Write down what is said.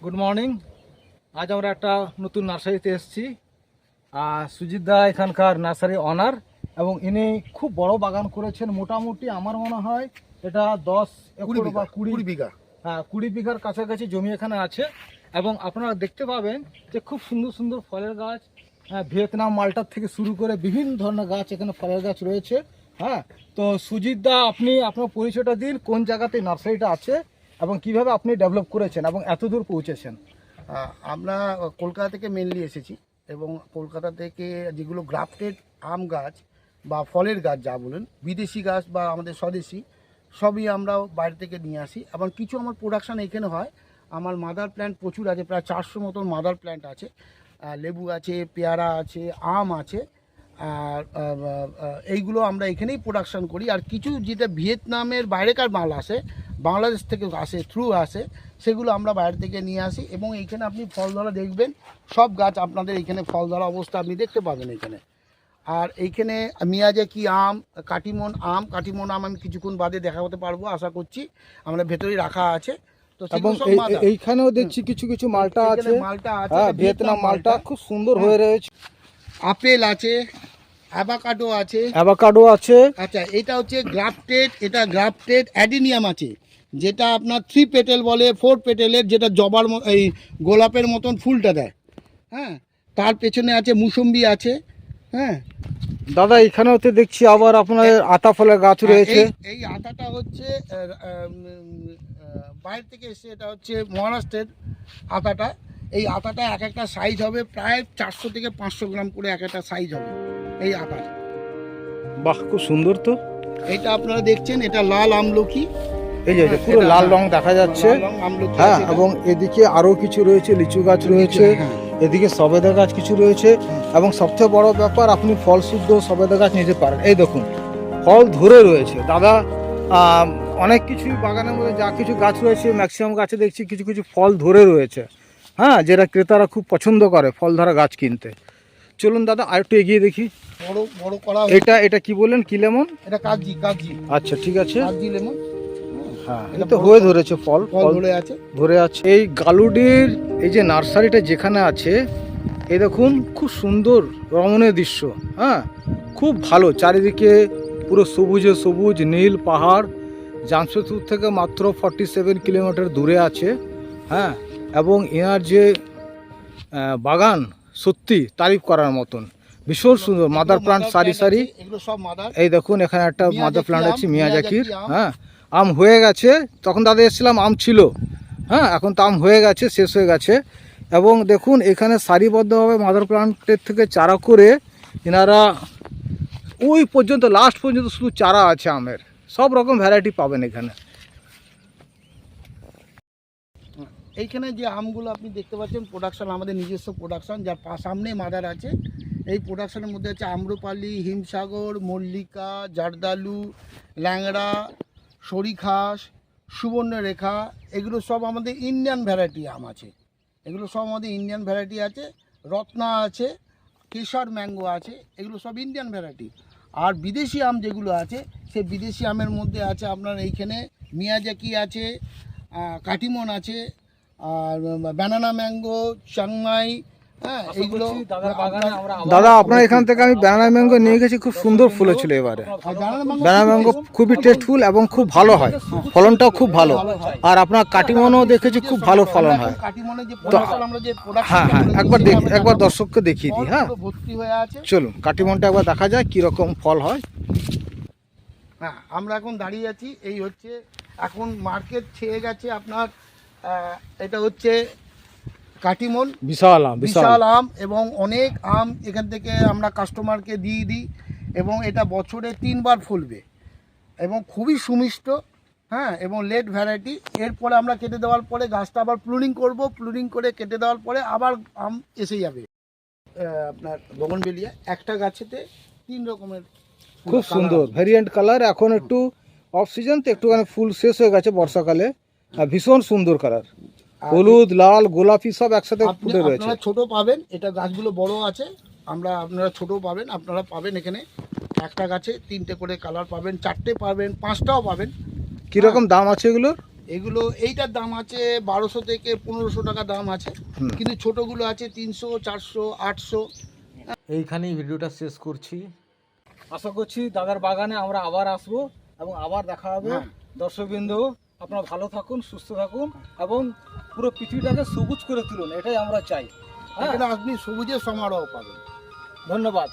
Good morning. আজ আমরা একটা নতুন নার্সারিতে এসেছি। সুজিত দা এখানকার নার্সারি অনার, এবং ইনি খুব বড় বাগান করেছেন। মোটামুটি আমার মনে হয় এটা 10 একর বা 20 বিঘা, 20 বিঘার কাছাকাছি জমি এখানে আছে। এবং আপনারা দেখতে পাবেন যে খুব সুন্দর সুন্দর ফলের গাছ, ভিয়েতনাম মালটার থেকে শুরু করে বিভিন্ন ধরনের গাছ এখানে ফলের গাছ রয়েছে। তো সুজিত দা, আপনি আপনার পরিচয়টা দিন, কোন জায়গাতে নার্সারিটা আছে এবং কিভাবে আপনি ডেভেলপ করেছেন এবং এত দূর পৌঁছেছেন। আমরা কলকাতা থেকে মেনলি এসেছি, এবং কলকাতা থেকে যেগুলো গ্রাফটেড আম গাছ বা ফলের গাছ যা বলেন, বিদেশি গাছ বা আমাদের স্বদেশি, সবই আমরা বাইরে থেকে নিয়ে আসি। এবং কিছু আমার প্রোডাকশান এখানে হয়। আমার মাদার প্ল্যান্ট প্রচুর আছে, প্রায় 400 মতন মাদার প্ল্যান্ট আছে। লেবু আছে, পেয়ারা আছে, আম আছে। আর এইগুলো আমরা এখানেই প্রোডাকশান করি। আর কিছু যেটা ভিয়েতনামের বাইরেকার মাল আসে, বাংলাদেশ থেকে আসে, থ্রু আসে, সেগুলো আমরা বাইরে থেকে নিয়ে আসি। এবং এইখানে আপনি ফল ধরা দেখবেন, সব গাছ আপনাদের এইখানে ফল ধরা অবস্থা আপনি দেখতে পাবেন এখানে। আর এইখানে মিয়াজাকি আম, কাটিমন আম আমি কিছুক্ষণ বাদে দেখাতে পারবো আশা করছি, আমরা ভেতরেই রাখা আছে। তো এবং এইখানেও দেখছি কিছু কিছু মালটা আছে, ভিয়েতনাম মালটা খুব সুন্দর হয়ে রয়েছে। আপেল আছে, অ্যাভাকাডো আছে। আচ্ছা, এটা হচ্ছে গ্রাফটেড, এটা গ্রাফটেড অ্যাডিনিয়াম আছে, যেটা আপনার 3 পেটেল বলে, 4 পেটেলের, যেটা জবার এই গোলাপের মতন ফুলটা দেয়। তার পেছনে আছে মুসম্বি আছে। দাদা, এখানেও তো দেখছি আবার আপনার আতা ফলের গাছ রয়েছে। এই আতাটা হচ্ছে বাইরে থেকে এসে, এটা হচ্ছে মহারাষ্ট্রের আতাটা। এই আতাটা এক একটা সাইজ হবে প্রায় 400 থেকে 500 গ্রাম করে এক একটা সাইজ হবে এই আতার। বাহ, খুব সুন্দর। তো এটা আপনারা দেখছেন, এটা লাল আমলকি, এই যে পুরো লাল রং দেখা যাচ্ছে। এবং এদিকে আরো কিছু রয়েছে, লিচু গাছ রয়েছে, এদিকে সবেদা গাছ কিছু রয়েছে। এবং সবচেয়ে বড় ব্যাপার, আপনি ফল শুদ্ধ সবেদা গাছ নিতে পারেন। এই দেখুন, ফল ধরে রয়েছে। দাদা, অনেক কিছুই বাগানের মধ্যে যা কিছু গাছ রয়েছে, ম্যাক্সিমাম গাছে দেখছি কিছু কিছু ফল ধরে রয়েছে, যেটা ক্রেতারা খুব পছন্দ করে ফল ধরা গাছ কিনতে। চলুন দাদা, আর একটু এগিয়ে দেখি। বড় করা এটা কি বললেন, কি লেমন? এটা কাগজি। আচ্ছা, ঠিক আছে, কাগজি লেমন। এটা তো হয়ে ধরেছে, ফল ধরে আছে। এই গালুডির এই যে নার্সারিটা যেখানে আছে, এই দেখুন খুব সুন্দর রমণীয় দৃশ্য। খুব ভালো, চারিদিকে পুরো সবুজে সবুজ, নীল পাহাড়। জামশেদপুর থেকে মাত্র 47 কিলোমিটার দূরে আছে। এবং এনার যে বাগান সত্যি তারিফ করার মতন, ভীষণ সুন্দর। মাদার প্লান্ট সারি সারি, এই দেখুন এখানে একটা মাদার প্লান্ট আছে মিয়াজাকির। আম হয়ে গেছে, তখন দাদা এসেছিলাম আম ছিল, এখন তো আম হয়ে গেছে, শেষ হয়ে গেছে। এবং দেখুন এখানে সারিবদ্ধভাবে মাদার প্লান্টের থেকে চারা করে এনারা ওই পর্যন্ত, লাস্ট পর্যন্ত শুধু চারা আছে আমের, সব রকম ভ্যারাইটি পাবেন এখানে। এইখানে যে আমগুলো আপনি দেখতে পাচ্ছেন, প্রোডাকশান আমাদের নিজস্ব প্রোডাকশান, যার সামনে মাদার আছে। এই প্রোডাকশানের মধ্যে আছে আম্রপালি, হিমসাগর, মল্লিকা, জারদালু, ল্যাংড়া, সরিখাস, সুবর্ণরেখা। এগুলো সব আমাদের ইন্ডিয়ান ভ্যারাইটি আম আছে। রত্না আছে, কেশর ম্যাঙ্গো আছে, এগুলো সব ইন্ডিয়ান ভ্যারাইটি। আর বিদেশি আম যেগুলো আছে, সেই বিদেশি আমের মধ্যে আছে আপনার এইখানে মিয়াজাকি আছে, কাটিমন আছে, আর ব্যানানা ম্যাঙ্গো, চাংমাই। এইগুলো দাদা আপনার এখান থেকে আমি ব্যানানা ম্যাঙ্গো নিয়ে গেছি, খুব সুন্দর ফুল ছিল এবারে। ব্যানানা ম্যাঙ্গো খুবই টেস্টফুল এবং খুব ভালো হয়, ফলনটাও খুব ভালো। আর আপনার কাটিমনও দেখেছি, খুব ভালো ফলন হয়। একবার দর্শককে দেখিয়ে দিই। চলুন কাটিমনটা একবার দেখা যায় কিরকম ফল হয়। আমরা এখন দাঁড়িয়ে আছি, এই হচ্ছে এখন মার্কেট ছেয়ে গেছে আপনার। এটা হচ্ছে কাটিমন, বিশাল আম, এবং অনেক আম এখান থেকে আমরা কাস্টমারকে দিয়ে দিই। এবং এটা বছরে 3 বার ফলবে এবং খুবই সুমিষ্ট। এবং লেট ভ্যারাইটি। এরপরে আমরা কেটে দেওয়ার পরে গাছটা আবার প্লুনিং করব, প্লুনিং করে কেটে দেওয়ার পরে আবার আম এসে যাবে। আপনার বগনভেলিয়া একটা গাছেতে 3 রকমের, খুব সুন্দর ভেরিয়েন্ট কালার। এখন একটু অফ সিজন, তো একটুখানি ফুল শেষ হয়ে গেছে বর্ষাকালে। আর ভীষণ সুন্দর কালার, হলুদ, লাল, গোলাপি সব একসাথে ফুটে রয়েছে। ছোট পাবেন, এটা গাছগুলো বড় আছে, আপনারা ছোটো পাবেন, আপনারা পাবেন এখানে একটা গাছে 3টে করে কালার পাবেন, 4টে পাবেন, 5টাও পাবেন। কিরকম দাম আছে এগুলোর? এগুলো এইটার দাম আছে 1200 থেকে 1500 টাকা দাম আছে, কিন্তু ছোটোগুলো আছে 300, 400, 800। এইখানেই ভিডিওটা শেষ করছি। আশা করছি দাদার বাগানে আমরা আবার আসবো এবং আবার দেখা হবে। দর্শকবৃন্দ, আপনারা ভালো থাকুন, সুস্থ থাকুন এবং পুরো পৃথিবীটাকে সবুজ করে তুলুন, এটাই আমরা চাই। এখানে আপনি সবুজের সমারোহ পাবেন। ধন্যবাদ।